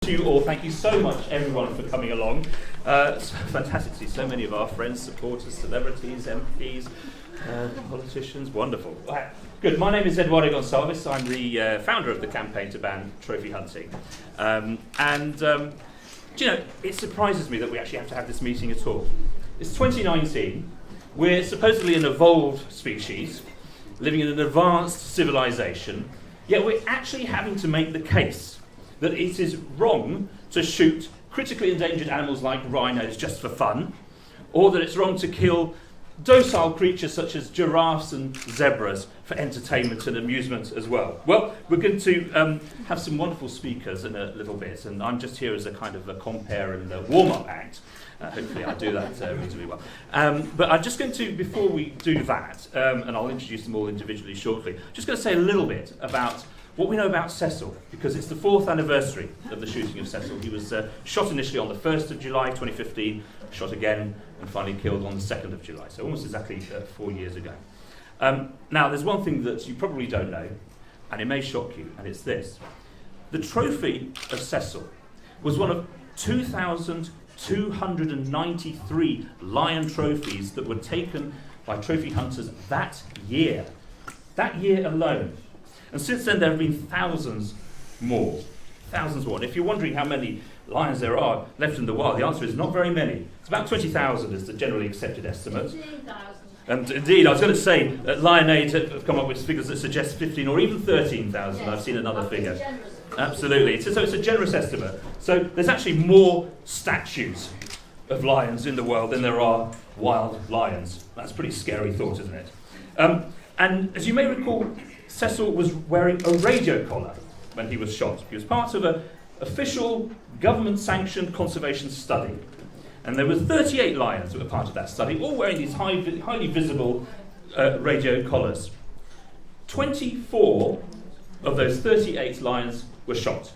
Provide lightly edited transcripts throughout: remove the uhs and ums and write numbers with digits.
You all, thank you so much, everyone, for coming along. It's fantastic to see so many of our friends, supporters, celebrities, MPs, politicians. Wonderful. Good. My name is Eduardo Goncalves. I'm the founder of the campaign to ban trophy hunting. Do you know, it surprises me that we actually have to have this meeting at all. It's 2019. We're supposedly an evolved species, living in an advanced civilization, yet we're actually having to make the case that it is wrong to shoot critically endangered animals like rhinos just for fun, or that it's wrong to kill docile creatures such as giraffes and zebras for entertainment and amusement as well. Well, we're going to have some wonderful speakers in a little bit, and I'm just here as a kind of a compere and a warm-up act. Hopefully I'll do that reasonably well. But I'm just going to, before we do that, and I'll introduce them all individually shortly, just going to say a little bit about what we know about Cecil, because it's the 4th anniversary of the shooting of Cecil. He was shot initially on the 1st of July 2015, shot again, and finally killed on the 2nd of July, so almost exactly 4 years ago. Now, there's one thing that you probably don't know, and it may shock you, and it's this. The trophy of Cecil was one of 2,293 lion trophies that were taken by trophy hunters that year alone. And since then, there have been thousands more. And if you're wondering how many lions there are left in the wild, the answer is not very many. It's about 20,000 is the generally accepted estimate. 15,000. And indeed, I was going to say that Lion Aid have come up with figures that suggest 15 or even 13,000. Yes, I've seen another figure. Absolutely. So it's a generous estimate. So there's actually more statues of lions in the world than there are wild lions. That's a pretty scary thought, isn't it? And as you may recall, Cecil was wearing a radio collar when he was shot. He was part of an official government-sanctioned conservation study. And there were 38 lions that were part of that study, all wearing these highly visible radio collars. 24 of those 38 lions were shot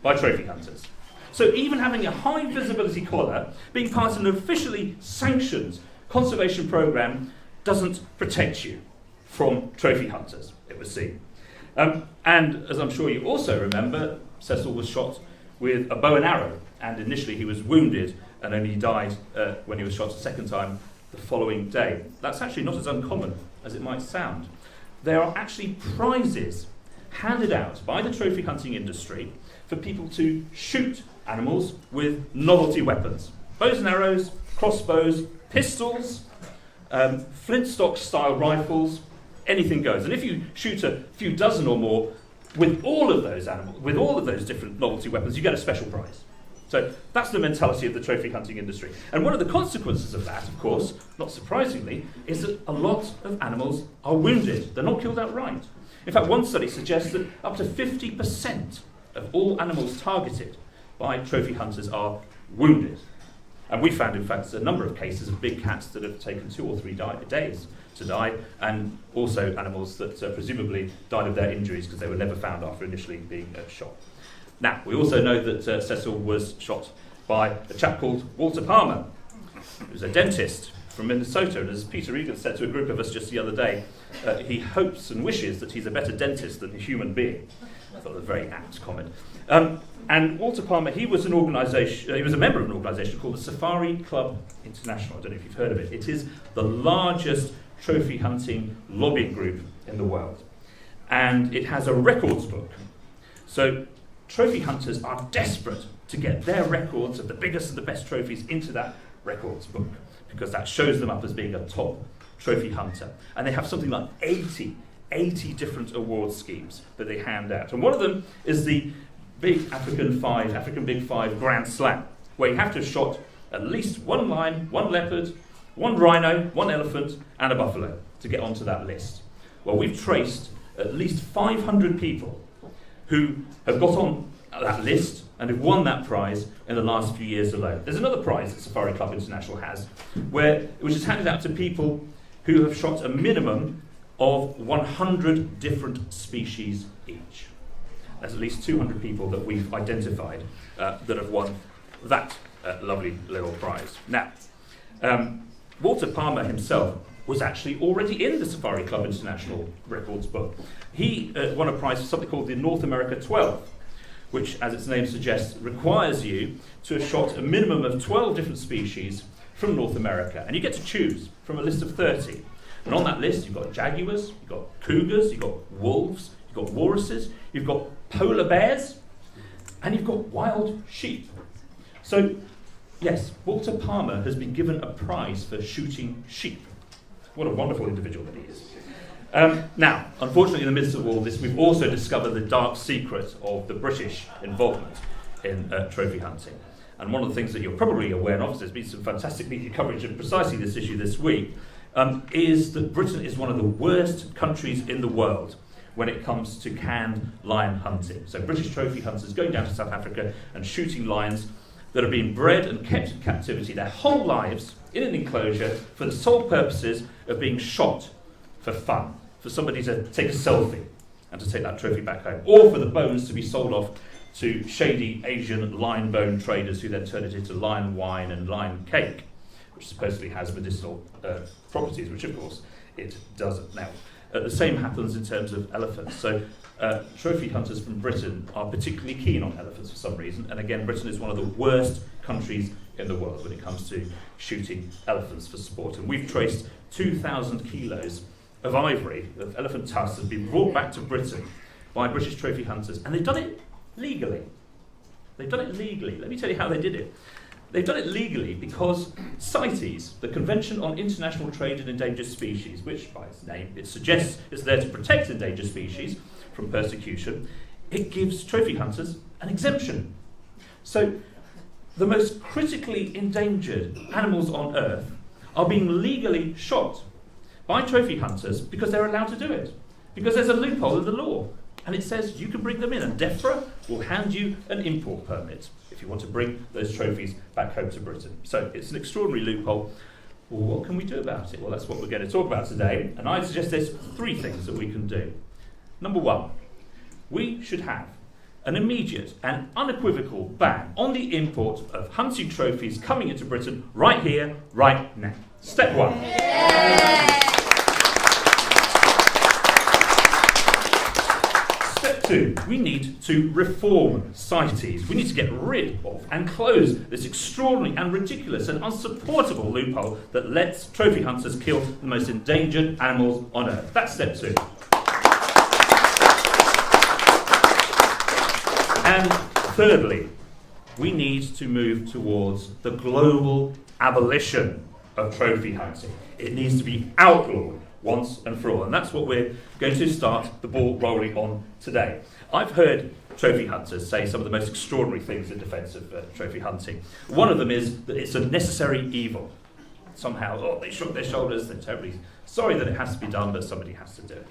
by trophy hunters. So even having a high visibility collar, being part of an officially sanctioned conservation program, doesn't protect you from trophy hunters, it would seem. And as I'm sure you also remember, Cecil was shot with a bow and arrow, and initially he was wounded and only died when he was shot a second time the following day. That's actually not as uncommon as it might sound. There are actually prizes handed out by the trophy hunting industry for people to shoot animals with novelty weapons. Bows and arrows, crossbows, pistols, flintstock-style rifles, anything goes. And if you shoot a few dozen or more with all of those animals, with all of those different novelty weapons, you get a special prize. So that's the mentality of the trophy hunting industry. And one of the consequences of that, of course, not surprisingly, is that a lot of animals are wounded. They're not killed outright. In fact, one study suggests that up to 50% of all animals targeted by trophy hunters are wounded. And we found, in fact, a number of cases of big cats that have taken 2 or 3 days to die, and also animals that presumably died of their injuries because they were never found after initially being shot. Now, we also know that Cecil was shot by a chap called Walter Palmer, who was a dentist from Minnesota, and as Peter Egan said to a group of us just the other day, he hopes and wishes that he's a better dentist than a human being. I thought it was a very apt comment. And Walter Palmer, he was a member of an organisation called the Safari Club International. I don't know if you've heard of it. It is the largest trophy hunting lobbying group in the world. And it has a records book. So trophy hunters are desperate to get their records of the biggest and the best trophies into that records book, because that shows them up as being a top trophy hunter. And they have something like 80 different award schemes that they hand out. And one of them is the Big African Big Five Grand Slam, where you have to have shot at least 1 lion, 1 leopard, 1 rhino, 1 elephant, and a buffalo to get onto that list. Well, we've traced at least 500 people who have got on that list and have won that prize in the last few years alone. There's another prize that Safari Club International has, which is handed out to people who have shot a minimum of 100 different species each. There's at least 200 people that we've identified that have won that lovely little prize. Now, Walter Palmer himself was actually already in the Safari Club International Records book. He won a prize for something called the North America 12, which, as its name suggests, requires you to have shot a minimum of 12 different species from North America. And you get to choose from a list of 30. And on that list, you've got jaguars, you've got cougars, you've got wolves, you've got walruses, you've got polar bears, and you've got wild sheep. So, yes, Walter Palmer has been given a prize for shooting sheep. What a wonderful individual that he is. Now, unfortunately, in the midst of all this, we've also discovered the dark secret of the British involvement in trophy hunting. And one of the things that you're probably aware of, there's been some fantastic media coverage of precisely this issue this week, is that Britain is one of the worst countries in the world when it comes to canned lion hunting. So British trophy hunters going down to South Africa and shooting lions that have been bred and kept in captivity their whole lives in an enclosure for the sole purposes of being shot for fun, for somebody to take a selfie and to take that trophy back home, or for the bones to be sold off to shady Asian lion bone traders who then turn it into lion wine and lion cake, which supposedly has medicinal properties, which of course it doesn't. Now, the same happens in terms of elephants. So trophy hunters from Britain are particularly keen on elephants for some reason, and again, Britain is one of the worst countries in the world when it comes to shooting elephants for sport. And we've traced 2,000 kilos of ivory, of elephant tusks, has been brought back to Britain by British trophy hunters, and they've done it legally. They've done it legally. Let me tell you how they did it. They've done it legally because CITES, the Convention on International Trade in Endangered Species, which by its name it suggests is there to protect endangered species from persecution, it gives trophy hunters an exemption. So the most critically endangered animals on Earth are being legally shot by trophy hunters because they're allowed to do it, because there's a loophole in the law. And it says you can bring them in, and DEFRA will hand you an import permit if you want to bring those trophies back home to Britain. So it's an extraordinary loophole. Well, what can we do about it? Well, that's what we're going to talk about today. And I suggest there's 3 things that we can do. Number 1, we should have an immediate and unequivocal ban on the import of hunting trophies coming into Britain right here, right now. Step 1. Yeah. Step 2, we need to reform CITES. We need to get rid of and close this extraordinary and ridiculous and unsupportable loophole that lets trophy hunters kill the most endangered animals on Earth. That's step 2. And thirdly, we need to move towards the global abolition of trophy hunting. It needs to be outlawed once and for all. And that's what we're going to start the ball rolling on today. I've heard trophy hunters say some of the most extraordinary things in defence of trophy hunting. One of them is that it's a necessary evil. Somehow, they shrug their shoulders, they're terribly sorry that it has to be done, but somebody has to do it.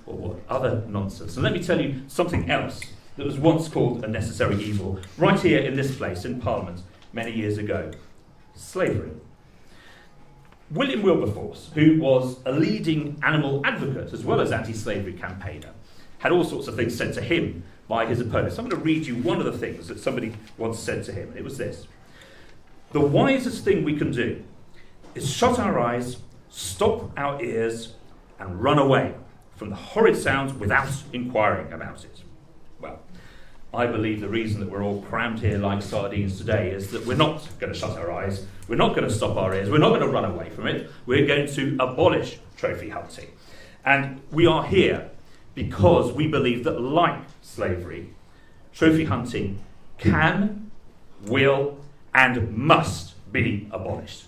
Or what other nonsense. And let me tell you something else that was once called a necessary evil, right here in this place, in Parliament, many years ago. Slavery. William Wilberforce, who was a leading animal advocate as well as anti-slavery campaigner, had all sorts of things said to him by his opponents. I'm going to read you one of the things that somebody once said to him. It was this: "The wisest thing we can do is shut our eyes, stop our ears, and run away from the horrid sounds without inquiring about it." Well, I believe the reason that we're all crammed here like sardines today is that we're not going to shut our eyes, we're not going to stop our ears, we're not going to run away from it, we're going to abolish trophy hunting. And we are here because we believe that, like slavery, trophy hunting can, will, and must be abolished.